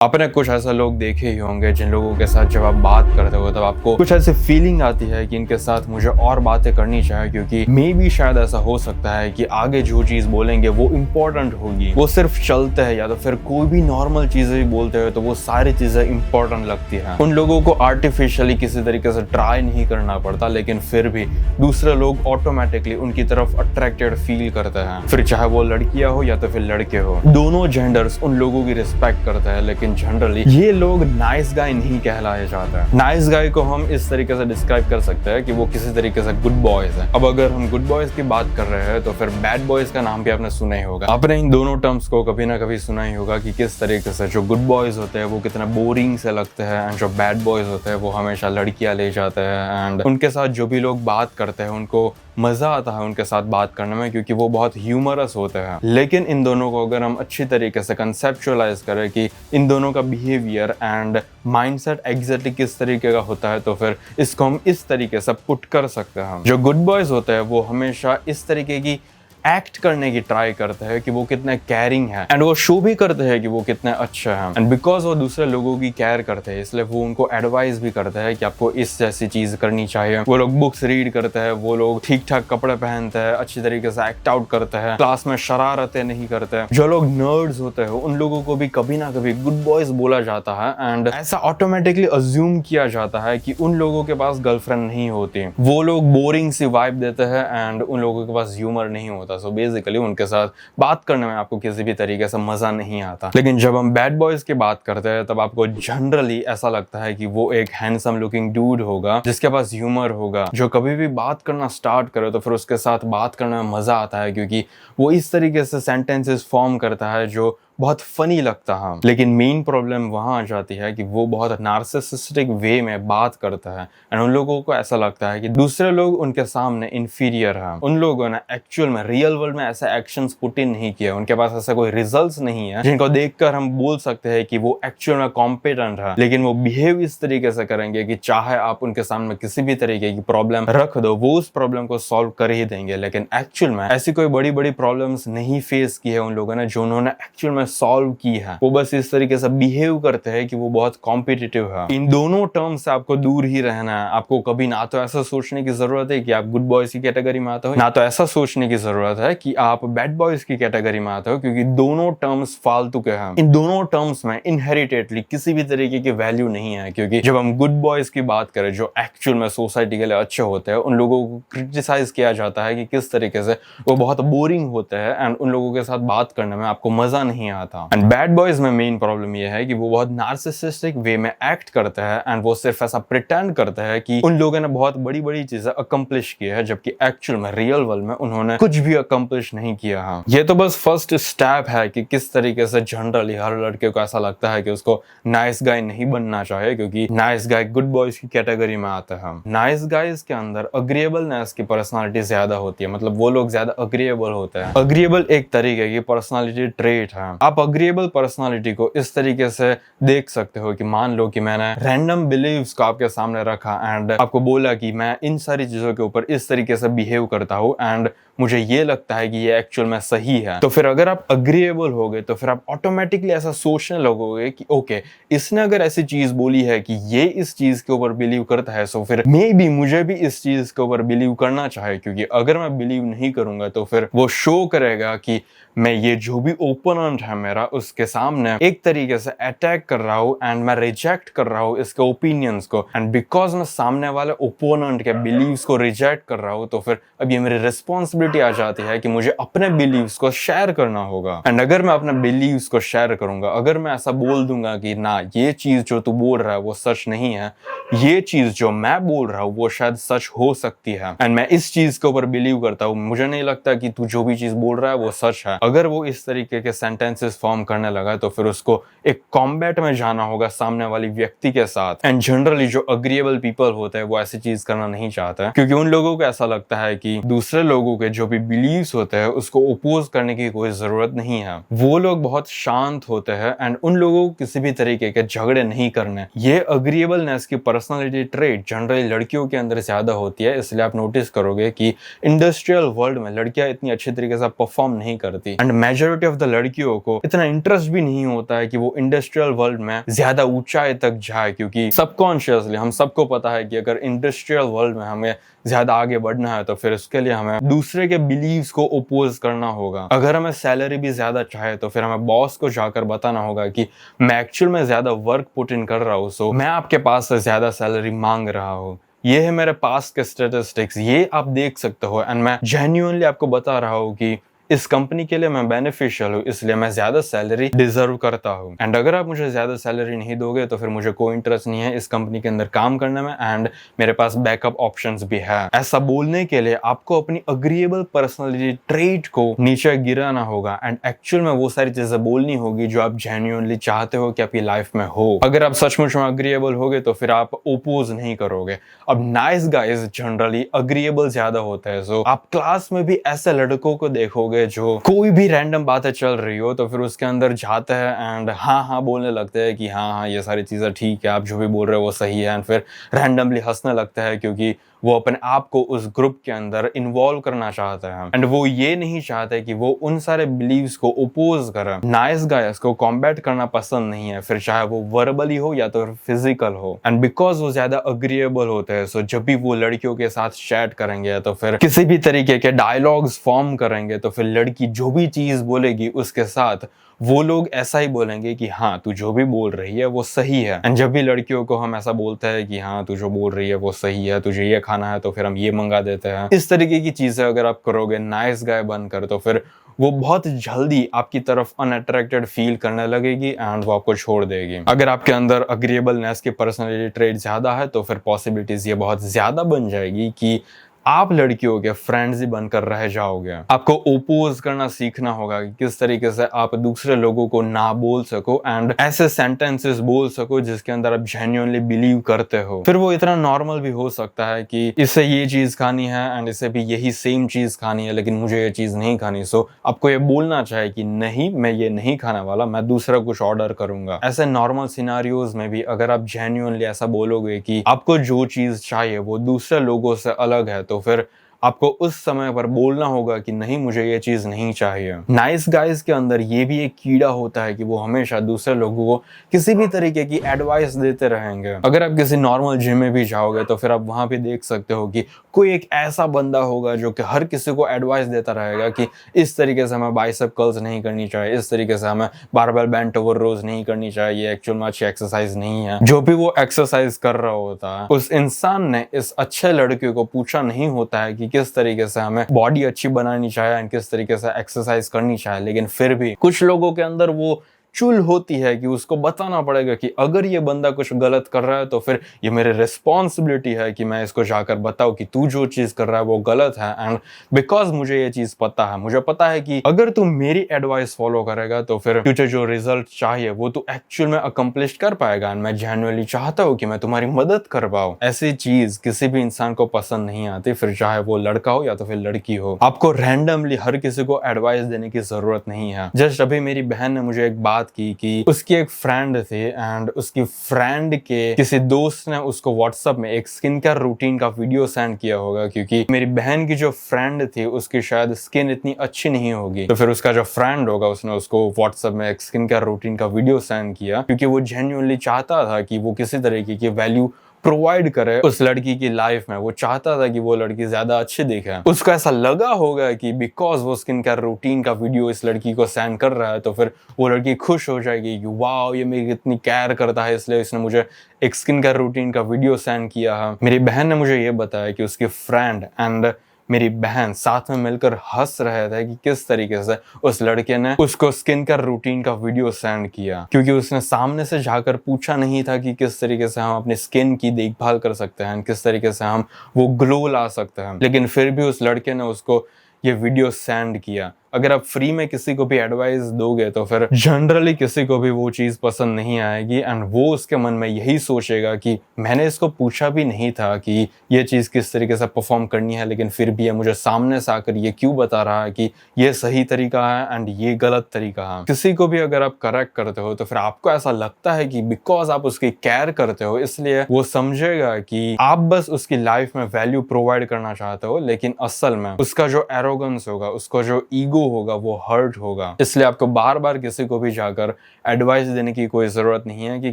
आपने कुछ ऐसे लोग देखे ही होंगे जिन लोगों के साथ जब आप बात करते हो तब आपको कुछ ऐसी फीलिंग आती है कि इनके साथ मुझे और बातें करनी चाहिए, क्योंकि मे भी शायद ऐसा हो सकता है कि आगे जो चीज बोलेंगे वो इम्पोर्टेंट होगी। वो सिर्फ चलते हैं या तो फिर कोई भी नॉर्मल चीजें भी बोलते हो तो वो सारी चीजें इम्पोर्टेंट लगती है। उन लोगों को आर्टिफिशियली किसी तरीके से ट्राई नहीं करना पड़ता, लेकिन फिर भी दूसरे लोग ऑटोमेटिकली उनकी तरफ अट्रैक्टेड फील करते हैं। फिर चाहे वो लड़कियां हो या तो फिर लड़के हो, दोनों जेंडर्स उन लोगों की रिस्पेक्ट करते हैं। लेकिन जनरली ये लोग नाइस गाय नहीं कहलाए जाते हैं। नाइस गाय को हम इस तरीके से डिस्क्राइब कर सकते हैं कि वो किसी तरीके से गुड बॉयज हैं। अब अगर हम गुड बॉयज की बात कर रहे हैं तो फिर बैड बॉयज का नाम भी आपने सुना ही होगा। आपने इन दोनों टर्म्स को कभी ना कभी सुना ही होगा कि किस तरीके से जो गुड बॉयज होते हैं वो कितना बोरिंग से लगते हैं, एंड जो बैड बॉयज होते हैं वो हमेशा लड़कियां ले जाते हैं, एंड उनके साथ जो भी लोग बात करते हैं उनको मजा आता है उनके साथ बात करने में, क्योंकि वो बहुत ह्यूमरस होते हैं। लेकिन इन दोनों को अगर हम अच्छी तरीके से कंसेप्चुअलाइज करें कि इन दोनों का बिहेवियर एंड माइंडसेट एग्जैक्टली किस तरीके का होता है, तो फिर इसको हम इस तरीके से पुट कर सकते हैं। जो गुड बॉयज होते हैं वो हमेशा इस तरीके की एक्ट करने की ट्राई करते हैं कि वो कितने केयरिंग है, एंड वो शो भी करते हैं कि वो कितने अच्छे हैं। एंड बिकॉज वो दूसरे लोगों की केयर करते हैं इसलिए वो उनको एडवाइस भी करते हैं कि आपको इस जैसी चीज करनी चाहिए। वो लोग बुक्स रीड करते हैं, वो लोग ठीक ठाक कपड़े पहनते हैं, अच्छी तरीके से एक्ट आउट करते हैं, क्लास में शरारतें नहीं करते। जो लोग नर्ड्स होते हैं उन लोगों को भी कभी ना कभी गुड बॉयज बोला जाता है, एंड ऐसा ऑटोमेटिकली अज्यूम किया जाता है कि उन लोगों के पास गर्लफ्रेंड नहीं होती, वो लोग बोरिंग सी वाइब देते हैं एंड उन लोगों के पास ह्यूमर नहीं होता। सो बेसिकली उनके साथ बात करने में आपको किसी भी तरीके से मजा नहीं आता। लेकिन जब हम बैड बॉयज की बात करते हैं तब आपको जनरली ऐसा लगता है कि वो एक हैंडसम लुकिंग डूड होगा जिसके पास ह्यूमर होगा, जो कभी भी बात करना स्टार्ट करे तो फिर उसके साथ बात करने में मजा आता है, क्योंकि वो इस तरीके से सेंटेंसेस फॉर्म करता है जो बहुत फनी लगता है। लेकिन मेन प्रॉब्लम वहां आ जाती है कि वो बहुत नार्सिसिस्टिक वे में बात करता है, एंड उन लोगों को ऐसा लगता है कि दूसरे लोग उनके सामने इंफीरियर हैं। उन लोगों ने एक्चुअल में रियल वर्ल्ड में ऐसे एक्शंस पुट इन नहीं किए, उनके पास ऐसा कोई रिजल्ट्स नहीं है जिनको देखकर हम बोल सकते हैं कि वो एक्चुअल में कॉम्पिटेंट है। लेकिन वो बिहेव इस तरीके से करेंगे कि चाहे आप उनके सामने किसी भी तरीके की प्रॉब्लम रख दो वो उस प्रॉब्लम को सॉल्व कर ही देंगे। लेकिन एक्चुअल में ऐसी कोई बड़ी बड़ी प्रॉब्लम्स नहीं फेस की है उन लोगों ने जो उन्होंने एक्चुअल में सॉल्व की है। वो बस इस तरीके से बिहेव करते हैं कि वो बहुत कॉम्पिटिटिव है। इन दोनों टर्म्स से आपको दूर ही रहना है। आपको कभी ना तो ऐसा सोचने की जरूरत है कि आप गुड बॉयज की कैटेगरी में आते हो, ना तो ऐसा सोचने की जरूरत है कि आप बैड बॉयज की कैटेगरी में आते हो, क्योंकि दोनों टर्म्स फालतू के हैं। इन दोनों टर्म्स में इनहेरिटेडली किसी भी तरीके की वैल्यू नहीं है, क्योंकि जब हम गुड बॉयज की बात करें जो एक्चुअल में सोसाइटी के लिए अच्छे होते हैं, उन लोगों को क्रिटिसाइज किया जाता है कि किस तरीके से वो बहुत बोरिंग होते हैं एंड उन लोगों के साथ बात करने में आपको मजा नहीं आता। एंड बैड बॉयज में मेन प्रॉब्लम ये है कि वो बहुत नार्सिसिस्टिक वे में एक्ट करते हैं, एंड वो सिर्फ ऐसा प्रिटेंड करते हैं कि उन लोगों ने बहुत बड़ी बड़ी चीजें अकम्प्लिश की है, जबकि एक्चुअल में रियल वर्ल्ड में उन्होंने कुछ भी अकम्प्लिश नहीं किया है। ये तो बस फर्स्ट स्टेप है कि किस तरीके से जनरली हर लड़के को ऐसा लगता है कि उसको नाइस गाय नहीं बनना चाहिए, क्योंकि नाइस गाय गुड बॉयज की कैटेगरी में आते हैं। नाइस गाइज के अंदर अग्रीएबलनेस की पर्सनालिटी ज्यादा होती है, मतलब वो लोग ज्यादा अग्रीएबल होते हैं। अग्रीएबल एक तरीके की पर्सनालिटी ट्रेट है। आप अग्रीएबल पर्सनालिटी को इस तरीके से देख सकते हो कि मान लो कि मैंने रैंडम बिलीव्स को आपके सामने रखा एंड आपको बोला कि मैं इन सारी चीजों के ऊपर इस तरीके से बिहेव करता हूँ एंड मुझे ये लगता है कि ये एक्चुअल में सही है। तो फिर अगर आप अग्रीएबल हो गए तो फिर आप ऑटोमेटिकली ऐसा सोचने लगोगे कि ओके, इसने अगर ऐसी चीज बोली है कि ये इस चीज के ऊपर बिलीव करता है, सो फिर मे बी मुझे भी इस चीज के ऊपर बिलीव करना चाहिए, क्योंकि अगर मैं बिलीव नहीं करूंगा तो फिर वो शो करेगा कि मैं ये जो भी ओपोनेंट है मेरा उसके सामने एक तरीके से अटैक कर रहा हूँ एंड मैं रिजेक्ट कर रहा हूँ इसके ओपिनियंस को। एंड बिकॉज मैं सामने वाले ओपोनेंट के बिलीव्स को रिजेक्ट कर रहा हूँ तो फिर अब ये मेरी रिस्पॉन्सिबिलिटी आ जाती है कि मुझे अपने बिलीव्स को शेयर करना होगा। एंड अगर मैं अपने बिलीव्स को शेयर करूंगा, अगर मैं ऐसा बोल दूंगा कि ना ये चीज जो तू बोल रहा है वो सच नहीं है, ये चीज जो मैं बोल रहा हूँ वो शायद सच हो सकती है, एंड मैं इस चीज के ऊपर बिलीव करता हूँ, मुझे नहीं लगता कि तू जो भी चीज बोल रहा है वो सच है। अगर वो इस तरीके के सेंटेंसेस फॉर्म करने लगा तो फिर उसको एक कॉम्बैट में जाना होगा सामने वाली व्यक्ति के साथ। एंड जनरली जो अग्रीएबल पीपल होते हैं वो ऐसी चीज करना नहीं चाहते हैं, क्योंकि उन लोगों को ऐसा लगता है कि दूसरे लोगों के जो भी बिलीव्स होते हैं उसको ओपोज करने की कोई जरूरत नहीं है। वो लोग बहुत शांत होते हैं एंड उन लोगों को किसी भी तरीके के झगड़े नहीं करने। ये अग्रीएबलनेस की पर्सनालिटी ट्रेट जनरली लड़कियों के अंदर ज्यादा होती है, इसलिए आप नोटिस करोगे कि इंडस्ट्रियल वर्ल्ड में लड़कियां इतनी अच्छी तरीके से परफॉर्म नहीं करती एंड मेजॉरिटी ऑफ द लड़कियों को इतना इंटरेस्ट भी नहीं होता है कि वो इंडस्ट्रियल वर्ल्ड में ज्यादा ऊंचाई तक जाए, क्योंकि सबकॉन्शियसली हम सबको पता है कि अगर इंडस्ट्रियल वर्ल्ड में हमें ज्यादा आगे बढ़ना है तो फिर उसके लिए हमें दूसरे के बिलीव्स को ओपोज करना होगा। अगर हमें सैलरी भी ज्यादा चाहे तो फिर हमें बॉस को जाकर बताना होगा कि मैं एक्चुअल में ज्यादा वर्क पुट इन कर रहा हूँ, सो मैं आपके पास से ज्यादा सैलरी मांग रहा हूँ। ये है मेरे पास के स्टेटिस्टिक्स, ये आप देख सकते हो एंड मैं जेन्युइनली आपको बता रहा हूँ कि इस कंपनी के लिए मैं बेनिफिशियल हूँ, इसलिए मैं ज्यादा सैलरी डिजर्व करता हूँ। एंड अगर आप मुझे ज्यादा सैलरी नहीं दोगे तो फिर मुझे कोई इंटरेस्ट नहीं है इस कंपनी के अंदर काम करने में एंड मेरे पास बैकअप ऑप्शंस भी है। ऐसा बोलने के लिए आपको अपनी अग्रीएबल पर्सनालिटी ट्रेट को नीचे गिराना होगा एंड एक्चुअल में वो सारी चीजें बोलनी होगी जो आप जेन्युइनली चाहते हो कि आपकी लाइफ में हो। अगर आप सचमुच में अग्रीएबल होगे तो फिर आप ओपोज नहीं करोगे। अब नाइस गाइज जनरली अग्रीएबल ज्यादा होते हैं, सो आप क्लास में भी ऐसे लड़कों को देखोगे जो कोई भी रैंडम बातें चल रही हो तो फिर उसके अंदर जाते हैं एंड हाँ हाँ बोलने लगते हैं कि हाँ हाँ ये सारी चीजें ठीक है, आप जो भी बोल रहे हो वो सही है, एंड फिर रैंडमली हंसने लगता है क्योंकि वो अपने आप को उस ग्रुप के अंदर इन्वॉल्व करना चाहते हैं एंड वो ये नहीं चाहते कि वो उन सारे बिलीव्स को ओपोज करें। नाइस गाइस को कॉम्बैट करना पसंद नहीं है, फिर चाहे वो वर्बली हो या तो फिजिकल हो, एंड बिकॉज वो ज्यादा अग्रीएबल होते हैं, सो जब भी वो लड़कियों के साथ चैट करेंगे तो फिर किसी भी तरीके के डायलॉग्स फॉर्म करेंगे तो फिर लड़की जो भी चीज बोलेगी उसके साथ वो लोग ऐसा ही बोलेंगे कि हाँ तू जो भी बोल रही है वो सही है। एंड जब भी लड़कियों को हम ऐसा बोलते हैं कि हाँ तू जो बोल रही है वो सही है, तुझे ये खाना है तो फिर हम ये मंगा देते हैं, इस तरीके की चीजें अगर आप करोगे नाइस गाय बनकर तो फिर वो बहुत जल्दी आपकी तरफ अनअट्रैक्टेड फील करने लगेगी एंड वो आपको छोड़ देगी। अगर आपके अंदर अग्रीएबलनेस की पर्सनैलिटी ट्रेट ज्यादा है तो फिर पॉसिबिलिटीज ये बहुत ज्यादा बन जाएगी कि आप लड़कियों के फ्रेंड्स ही बनकर रह जाओगे। आपको ओपोज करना सीखना होगा कि किस तरीके से आप दूसरे लोगों को ना बोल सको एंड ऐसे सेंटेंसेस बोल सको जिसके अंदर आप जेन्युइनली बिलीव करते हो। फिर वो इतना नॉर्मल भी हो सकता है कि इसे ये चीज खानी है एंड इसे भी यही सेम चीज खानी है लेकिन मुझे ये चीज नहीं खानी, सो आपको ये बोलना चाहिए कि नहीं मैं ये नहीं खाने वाला, मैं दूसरा कुछ ऑर्डर करूंगा। ऐसे नॉर्मल सिनारियोज में भी अगर आप जेन्युइनली ऐसा बोलोगे कि आपको जो चीज चाहिए वो दूसरे लोगों से अलग है तो फिर आपको उस समय पर बोलना होगा कि नहीं मुझे ये चीज नहीं चाहिए। नाइस गाइज के अंदर ये भी एक कीड़ा होता है कि वो हमेशा दूसरे लोगों को किसी भी तरीके की एडवाइस देते रहेंगे। अगर आप किसी नॉर्मल जिम में भी जाओगे तो फिर आप वहां पे देख सकते हो कि कोई एक ऐसा बंदा होगा जो कि हर किसी को एडवाइस देता रहेगा कि इस तरीके से हमें बाइसेप कर्ल्स नहीं करनी चाहिए, इस तरीके से हमें बारबेल बेंट ओवर रोज नहीं करनी चाहिए, ये एक्चुअल में अच्छी एक्सरसाइज नहीं है। जो भी वो एक्सरसाइज कर रहा होता है उस इंसान ने इस अच्छे लड़के को पूछा नहीं होता है कि किस तरीके से हमें बॉडी अच्छी बनानी चाहिए एंड किस तरीके से एक्सरसाइज करनी चाहिए, लेकिन फिर भी कुछ लोगों के अंदर वो चुल होती है कि उसको बताना पड़ेगा कि अगर ये बंदा कुछ गलत कर रहा है तो फिर ये मेरी रिस्पॉन्सिबिलिटी है कि मैं इसको जाकर बताऊं कि तू जो चीज कर रहा है वो गलत है। एंड बिकॉज मुझे ये चीज पता है, मुझे पता है कि अगर तू मेरी एडवाइस फॉलो करेगा तो फिर तुझे जो रिजल्ट चाहिए वो तू एक्चुअल में अकम्प्लिश कर पाएगा एंड मैं जेन्युइनली चाहता हूँ कि मैं तुम्हारी मदद कर पाऊं। ऐसी चीज किसी भी इंसान को पसंद नहीं आती, फिर चाहे वो लड़का हो या तो फिर लड़की हो। आपको रैंडमली हर किसी को एडवाइस देने की जरूरत नहीं है। जस्ट अभी मेरी बहन ने मुझे एक बात की कि उसकी एक फ्रेंड थी एंड उसकी फ्रेंड के किसी दोस्त ने उसको व्हाट्सएप में एक स्किन केयर रूटीन का वीडियो सेंड किया होगा, क्योंकि मेरी बहन की जो फ्रेंड थी उसकी शायद स्किन इतनी अच्छी नहीं होगी, तो फिर उसका जो फ्रेंड होगा उसने उसको व्हाट्सएप में एक स्किन केयर रूटीन का वीडियो सेंड किया क्योंकि वो जेन्युइनली चाहता था कि वो किसी तरीके की वैल्यू प्रोवाइड करे उस लड़की की लाइफ में। वो चाहता था कि वो लड़की ज्यादा अच्छी दिखे। उसको ऐसा लगा होगा कि बिकॉज वो स्किन केयर रूटीन का वीडियो इस लड़की को सेंड कर रहा है तो फिर वो लड़की खुश हो जाएगी कि वाओ ये मेरी इतनी केयर करता है इसलिए इसने मुझे एक स्किन केयर रूटीन का वीडियो सेंड किया है। मेरी बहन ने मुझे ये बताया कि उसकी फ्रेंड एंड मेरी बहन साथ में मिलकर हंस रहे थे कि किस तरीके से उस लड़के ने उसको स्किन केयर रूटीन का वीडियो सेंड किया, क्योंकि उसने सामने से जाकर पूछा नहीं था कि किस तरीके से हम अपनी स्किन की देखभाल कर सकते हैं, किस तरीके से हम वो ग्लो ला सकते हैं, लेकिन फिर भी उस लड़के ने उसको ये वीडियो सेंड किया। अगर आप फ्री में किसी को भी एडवाइस दोगे तो फिर जनरली किसी को भी वो चीज पसंद नहीं आएगी एंड वो उसके मन में यही सोचेगा कि मैंने इसको पूछा भी नहीं था कि ये चीज किस तरीके से परफॉर्म करनी है, लेकिन फिर भी ये मुझे सामने से आकर ये क्यों बता रहा है कि ये सही तरीका है एंड ये गलत तरीका है। किसी को भी अगर आप करेक्ट करते हो तो फिर आपको ऐसा लगता है कि बिकॉज आप उसकी केयर करते हो इसलिए वो समझेगा कि आप बस उसकी लाइफ में वैल्यू प्रोवाइड करना चाहते हो, लेकिन असल में उसका जो एरोगेंस होगा, उसका जो ईगो होगा वो हर्ट होगा। इसलिए आपको बार बार किसी को भी जाकर एडवाइस देने की कोई जरूरत नहीं है कि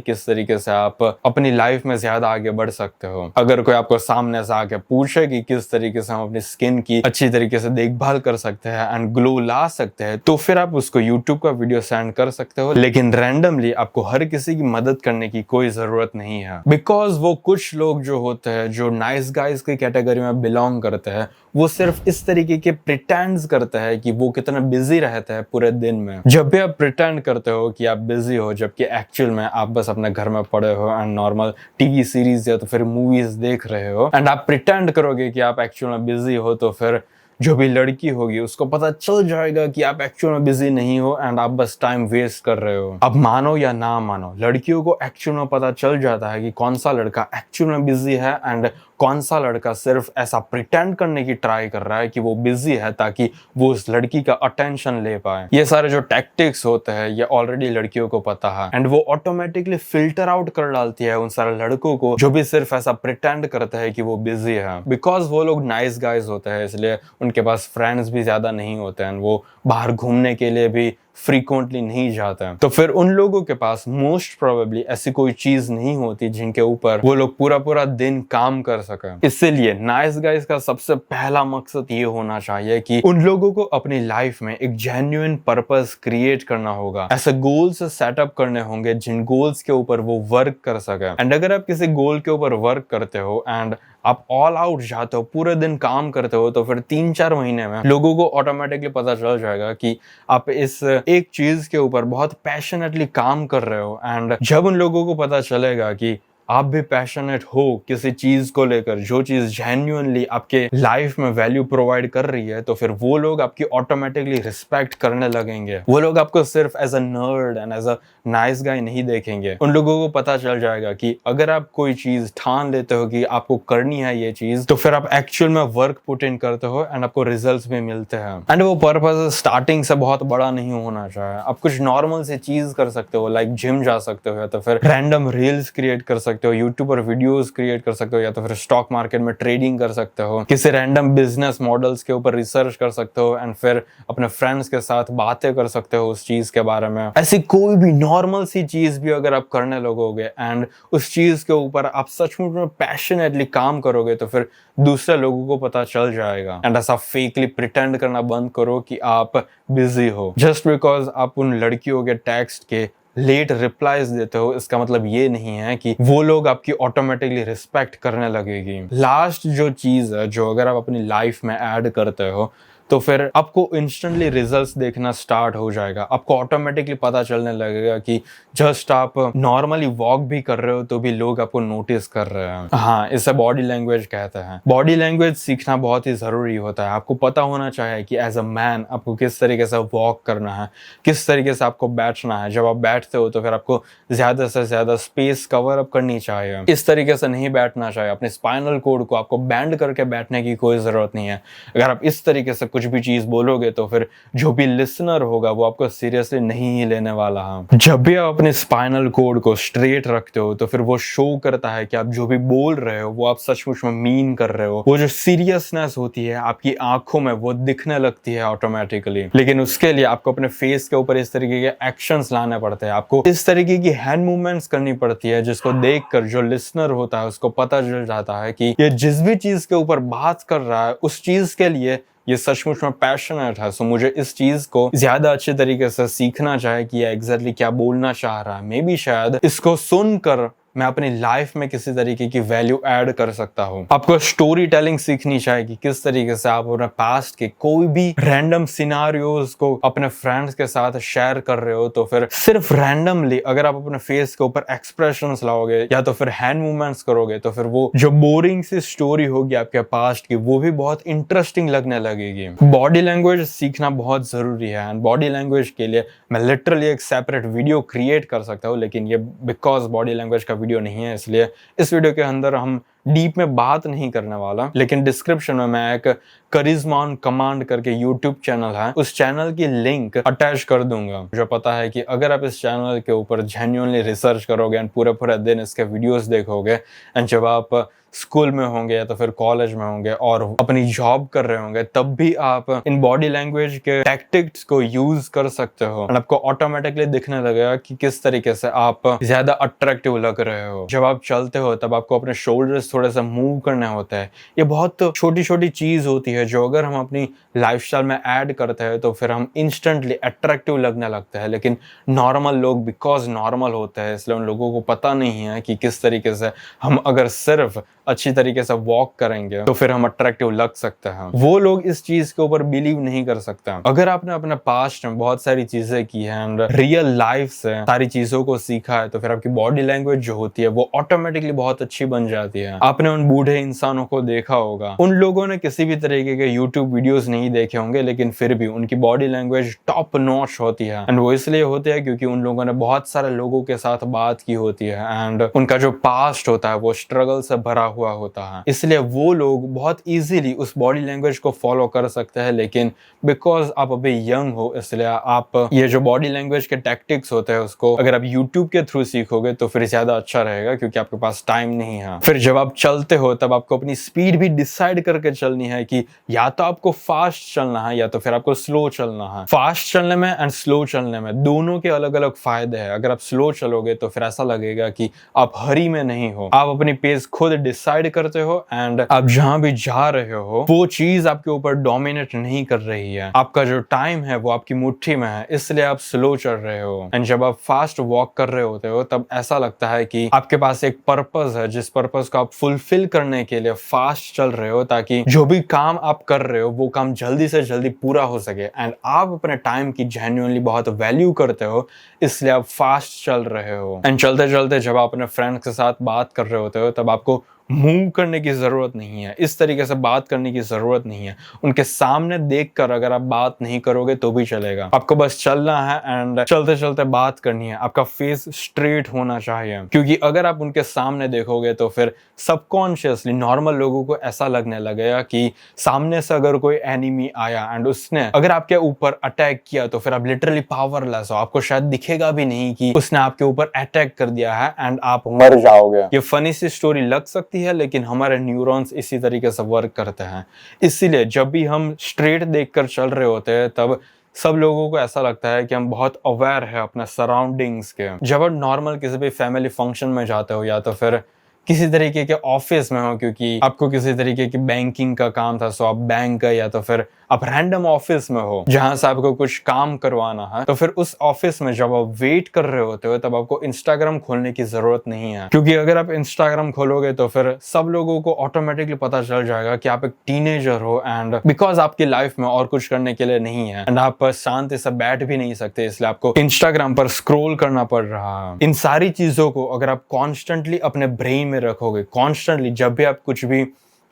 किस तरीके से आप अपनी लाइफ में ज्यादा आगे बढ़ सकते हो। अगर कोई आपको सामने से आके पूछे कि किस तरीके से हम अपनी स्किन की अच्छी तरीके से देखभाल कर सकते हैं एंड ग्लो ला सकते हैं, तो फिर आप उसको यूट्यूब का वीडियो सेंड कर सकते हो, लेकिन रैंडमली आपको हर किसी की मदद करने की कोई जरूरत नहीं है। बिकॉज वो कुछ लोग जो होते हैं, जो नाइस गाइज की कैटेगरी में बिलोंग करते हैं, वो सिर्फ इस तरीके के प्रिटेंड्स करते हैं कि वो कितना बिजी रहते हैं पूरे दिन में। जब भी आप प्रिटेंड करते हो कि आप बिजी हो, जबकि एक्चुअल में आप बस अपने घर में पड़े हो एंड नॉर्मल टीवी सीरीज या तो फिर मूवीज देख रहे हो, एंड आप प्रिटेंड करोगे कि आप एक्चुअल में बिजी हो, तो फिर जो भी लड़की होगी उसको पता चल जाएगा कि आप एक्चुअल में बिजी नहीं हो एंड आप बस टाइम वेस्ट कर रहे हो। अब मानो या ना मानो, लड़कियों को एक्चुअल में पता चल जाता है कि कौन सा लड़का एक्चुअल में बिजी है एंड कौन सा लड़का सिर्फ ऐसा प्रिटेंड करने की ट्राई कर रहा है कि वो बिजी है ताकि वो उस लड़की का अटेंशन ले पाए। ये सारे जो टैक्टिक्स होते हैं ये ऑलरेडी लड़कियों को पता है एंड वो ऑटोमेटिकली फिल्टर आउट कर डालती है उन सारे लड़कों को जो भी सिर्फ ऐसा प्रिटेंड करते हैं कि वो बिजी है। बिकॉज वो लोग नाइस गाइज होते हैं, इसलिए उनके पास फ्रेंड्स भी ज्यादा नहीं होते हैं, वो बाहर घूमने के लिए भी फ्रीक्वेंटली नहीं जाते हैं। तो फिर उन लोगों के पास मोस्ट प्रोबेबली ऐसी कोई चीज नहीं होती जिनके ऊपर वो लोग पूरा पूरा दिन काम कर सके। इसीलिए नाइस गाइज का सबसे पहला मकसद ये होना चाहिए कि उन लोगों को अपनी लाइफ में एक जेन्युइन पर्पस क्रिएट करना होगा। ऐसे गोल्स सेटअप करने होंगे जिन गोल्स के ऊपर वो वर्क कर सके। एंड अगर आप किसी गोल के ऊपर वर्क करते हो एंड आप ऑल आउट जाते हो, पूरे दिन काम करते हो, तो फिर 3-4 महीने में लोगों को ऑटोमेटिकली पता चल जाएगा कि आप इस एक चीज के ऊपर बहुत पैशनेटली काम कर रहे हो। एंड जब उन लोगों को पता चलेगा कि आप भी पैशनेट हो किसी चीज को लेकर, जो चीज जेन्युइनली आपके लाइफ में वैल्यू प्रोवाइड कर रही है, तो फिर वो लोग आपकी ऑटोमेटिकली रिस्पेक्ट करने लगेंगे। वो लोग आपको सिर्फ as a nerd and as a nice guy नहीं देखेंगे। उन लोगों को पता चल जाएगा कि अगर आप कोई चीज ठान लेते हो कि आपको करनी है ये चीज, तो फिर आप एक्चुअल में वर्क पुट इन करते हो एंड आपको रिजल्ट्स भी मिलते हैं। एंड वो पर्पस स्टार्टिंग से बहुत बड़ा नहीं होना चाहिए। आप कुछ नॉर्मल से चीज कर सकते हो, लाइक जिम जा सकते हो, या तो फिर रैंडम रील्स क्रिएट कर सकते हो, यूट्यूब पर वीडियोस क्रिएट कर सकते हो, या तो फिर स्टॉक मार्केट में ट्रेडिंग कर सकते हो, किसी रैंडम बिजनेस मॉडल्स के ऊपर रिसर्च कर सकते हो एंड फिर अपने फ्रेंड्स के साथ बातें कर सकते हो उस चीज के बारे में। ऐसी कोई भी नॉर्मल सी चीज भी अगर आप करने लगोगे एंड उस चीज के ऊपर आप सचमुच में पैशनेटली काम करोगे, तो फिर दूसरे लोगों को पता चल जाएगा। एंड ऐसा फेकली प्रिटेंड करना बंद करो कि आप बिजी हो। जस्ट बिकॉज आप उन लड़कियों के टेक्स्ट के लेट रिप्लाईज देते हो, इसका मतलब ये नहीं है कि वो लोग आपकी ऑटोमेटिकली रिस्पेक्ट करने लगेगी। लास्ट जो चीज है जो अगर आप अपनी लाइफ में ऐड करते हो, तो फिर आपको इंस्टेंटली रिजल्ट्स देखना स्टार्ट हो जाएगा। आपको ऑटोमेटिकली पता चलने लगेगा कि जस्ट आप नॉर्मली वॉक भी कर रहे हो तो भी लोग आपको नोटिस कर रहे हैं। हाँ, इसे बॉडी लैंग्वेज कहते हैं। बॉडी लैंग्वेज सीखना बहुत ही जरूरी होता है। आपको पता होना चाहिए कि एज अ मैन आपको किस तरीके से वॉक करना है, किस तरीके से आपको बैठना है। जब आप बैठते हो तो फिर आपको ज्यादा से ज्यादा स्पेस कवर अप करनी चाहिए। इस तरीके से नहीं बैठना चाहिए। अपने स्पाइनल कोड को आपको बैंड करके बैठने की कोई जरूरत नहीं है। अगर आप इस तरीके से कुछ भी चीज बोलोगे तो फिर जो भी लिसनर होगा वो आपको सीरियसली नहीं ही लेने वाला है। जब भी आप अपने स्पाइनल कोड को स्ट्रेट रखते हो तो फिर वो शो करता है कि आप जो भी बोल रहे हो वो आप सचमुच में मीन कर रहे हो। वो जो सीरियसनेस होती है आपकी आंखों में वो दिखने लगती है ऑटोमेटिकली। लेकिन उसके लिए आपको अपने फेस के ऊपर इस तरीके के एक्शंस लाने पड़ते हैं। आपको इस तरीके की हैंड मूवमेंट्स करनी पड़ती है जिसको देखकर जो लिसनर होता है उसको पता चल जाता है कि ये जिस भी चीज के ऊपर बात कर रहा है उस चीज के लिए ये सचमुच में पैशनेट है। सो मुझे इस चीज को ज्यादा अच्छे तरीके से सीखना चाहिए कि ये एग्जैक्टली क्या बोलना चाह रहा है। मे बी शायद इसको सुनकर मैं अपनी लाइफ में किसी तरीके की वैल्यू ऐड कर सकता हूँ। आपको स्टोरी टेलिंग सीखनी चाहिए कि किस तरीके से आप अपने पास्ट के कोई भी रैंडम सिनारियोज को अपने फ्रेंड्स के साथ शेयर कर रहे हो, तो फिर सिर्फ रैंडमली अगर आप अपने फेस के ऊपर एक्सप्रेशंस लाओगे या तो फिर हैंड मूवमेंट्स करोगे, तो फिर वो जो बोरिंग सी स्टोरी होगी आपके पास्ट की, वो भी बहुत इंटरेस्टिंग लगने लगेगी। बॉडी लैंग्वेज सीखना बहुत जरूरी है एंड बॉडी लैंग्वेज के लिए मैं लिटरली एक सेपरेट वीडियो क्रिएट कर सकता हूँ, लेकिन ये बिकॉज बॉडी लैंग्वेज का वीडियो नहीं है, इसलिए इस वीडियो के अंदर हम डीप में बात नहीं करने वाला। लेकिन डिस्क्रिप्शन में मैं एक करिश्मा ऑन कमांड करके यूट्यूब चैनल है, उस चैनल की लिंक अटैच कर दूंगा। मुझे पता है कि अगर आप इस चैनल के ऊपर जेन्युइनली रिसर्च करोगे एंड पूरे पूरे दिन इसके वीडियोस देखोगे एंड जब आप स्कूल में होंगे या तो फिर कॉलेज में होंगे और अपनी जॉब कर रहे होंगे, तब भी आप इन बॉडी लैंग्वेज के टैक्टिक्स को यूज कर सकते हो और आपको ऑटोमेटिकली दिखने लगेगा कि किस तरीके से आप ज्यादा अट्रैक्टिव लग रहे हो। जब आप चलते हो तब आपको अपने शोल्डर्स थोड़े से मूव करने होते हैं। ये बहुत छोटी छोटी चीज होती है जो अगर हम अपनी लाइफस्टाइल में ऐड करते हैं तो फिर हम इंस्टेंटली अट्रैक्टिव लगने लगते हैं। लेकिन नॉर्मल लोग बिकॉज नॉर्मल होते हैं, इसलिए उन लोगों को पता नहीं है कि किस तरीके से हम अगर सिर्फ अच्छी तरीके से वॉक करेंगे तो फिर हम अट्रैक्टिव लग सकते हैं। वो लोग इस चीज के ऊपर बिलीव नहीं कर सकते। अगर आपने अपने पास्ट में बहुत सारी चीजें की हैं एंड रियल लाइफ से सारी चीजों को सीखा है, तो फिर आपकी बॉडी लैंग्वेज जो होती है वो ऑटोमेटिकली बहुत अच्छी बन जाती है। आपने उन बूढ़े इंसानों को देखा होगा, उन लोगों ने किसी भी तरीके के यूट्यूब वीडियोस नहीं देखे होंगे, लेकिन फिर भी उनकी बॉडी लैंग्वेज टॉप नॉच होती है एंड वो इसलिए होती है क्योंकि उन लोगों ने बहुत सारे लोगों के साथ बात की होती है एंड उनका जो पास्ट होता है वो स्ट्रगल से भरा हुआ होता है। इसलिए वो लोग बहुत इजीली उस बॉडी लैंग्वेज को फॉलो कर सकते हैं। लेकिन बिकॉज आप अभी यंग हो, इसलिए आप ये जो बॉडी लैंग्वेज के टैक्टिक्स होते हैं उसको अगर आप यूट्यूब के थ्रू सीखोगे तो फिर ज्यादा अच्छा रहेगा, क्योंकि आपके पास टाइम नहीं है। फिर जब आप चलते हो तब आपको अपनी स्पीड भी डिसाइड करके चलनी है कि या तो आपको फास्ट चलना है या तो फिर आपको स्लो चलना है। फास्ट चलने में एंड स्लो चलने में दोनों के अलग अलग फायदे हैं। अगर आप स्लो चलोगे तो फिर ऐसा लगेगा कि आप हरी में नहीं हो, आप अपनी पेस खुद डिसाइड करते हो एंड आप जहां भी जा रहे हो वो चीज आपके ऊपर डोमिनेट नहीं कर रही है। आपका जो टाइम है वो आपकी मुट्ठी में है, इसलिए आप स्लो चल रहे हो। एंड जब आप फास्ट वॉक कर रहे होते हो तब ऐसा लगता है कि आपके पास एक पर्पस है, जिस पर्पस को आप फुलफिल करने के लिए फास्ट चल रहे हो, ताकि जो भी काम आप कर रहे हो वो काम जल्दी से जल्दी पूरा हो सके। एंड आप अपने टाइम की जेन्युइनली बहुत वैल्यू करते हो, इसलिए आप फास्ट चल रहे हो। एंड चलते चलते जब आप अपने फ्रेंड्स के साथ बात कर रहे होते हो तब आपको मूव करने की जरूरत नहीं है, इस तरीके से बात करने की जरूरत नहीं है। उनके सामने देखकर अगर आप बात नहीं करोगे तो भी चलेगा, आपको बस चलना है एंड चलते चलते बात करनी है। आपका फेस स्ट्रेट होना चाहिए, क्योंकि अगर आप उनके सामने देखोगे तो फिर सबकॉन्शियसली नॉर्मल लोगों को ऐसा लगने लगेगा कि सामने से अगर कोई एनिमी आया एंड उसने अगर आपके ऊपर अटैक किया तो फिर आप लिटरली पावरलेस हो। आपको शायद दिखेगा भी नहीं कि उसने आपके ऊपर अटैक कर दिया है एंड आप मर जाओगे। ये फनी सी स्टोरी लग सकती है, लेकिन हमारे न्यूरॉन्स इसी तरीके से वर्क करते हैं। इसीलिए जब भी हम स्ट्रेट देखकर चल रहे होते हैं तब सब लोगों को ऐसा लगता है कि हम बहुत अवेयर है अपने सराउंडिंग्स के। जब आप नॉर्मल किसी भी फैमिली फंक्शन में जाते हो या तो फिर किसी तरीके के ऑफिस में हो, क्योंकि आपको किसी तरीके की बैंकिंग का काम था, सो आप बैंक गए, या तो फिर आप रैंडम ऑफिस में हो जहां से आपको कुछ काम करवाना है, तो फिर उस ऑफिस में जब आप वेट कर रहे होते हो तब आपको इंस्टाग्राम खोलने की जरूरत नहीं है, क्योंकि अगर आप इंस्टाग्राम खोलोगे तो फिर सब लोगों को ऑटोमेटिकली पता चल जाएगा कि आप एक टीनेजर हो एंड बिकॉज आपकी लाइफ में और कुछ करने के लिए नहीं है एंड आप शांति से बैठ भी नहीं सकते, इसलिए आपको इंस्टाग्राम पर स्क्रॉल करना पड़ रहा है। इन सारी चीजों को अगर आप कॉन्स्टेंटली अपने ब्रेन में रखोगे, कॉन्स्टेंटली जब भी आप कुछ भी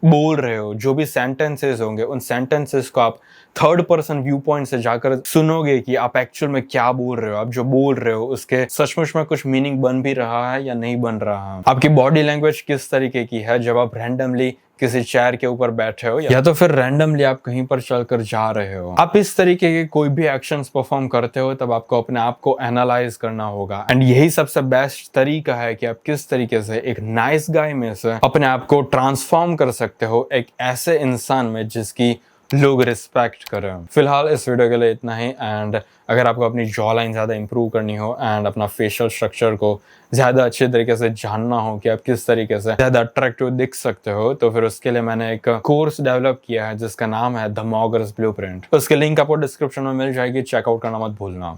बोल रहे हो, जो भी सेंटेंसेस होंगे उन सेंटेंसेस को आप थर्ड पर्सन व्यू पॉइंट से जाकर सुनोगे कि आप एक्चुअल में क्या बोल रहे हो, आप जो बोल रहे हो उसके सचमुच में कुछ मीनिंग बन भी रहा है या नहीं बन रहा है। आपकी बॉडी लैंग्वेज किस तरीके की है जब आप रैंडमली किसी चेयर के ऊपर बैठे हो या तो फिर रैंडमली आप कहीं पर चलकर जा रहे हो। आप इस तरीके के कोई भी एक्शंस परफॉर्म करते हो तब आपको अपने आप को एनालाइज करना होगा एंड यही सबसे बेस्ट तरीका है कि आप किस तरीके से एक नाइस गाय में से अपने आप को ट्रांसफॉर्म कर सकते हो एक ऐसे इंसान में जिसकी लोग रिस्पेक्ट करें। फिलहाल इस वीडियो के लिए इतना ही एंड अगर आपको अपनी जॉ लाइन ज़्यादा इंप्रूव करनी हो एंड अपना फेशियल स्ट्रक्चर को ज़्यादा अच्छे तरीके से जानना हो कि आप किस तरीके से ज़्यादा अट्रैक्टिव दिख सकते हो, तो फिर उसके लिए मैंने एक कोर्स डेवलप किया है जिसका नाम है द मॉगर्स ब्लूप्रिंट। उसकी लिंक आपको डिस्क्रिप्शन में मिल जाएगी, चेकआउट करना मत भूलना।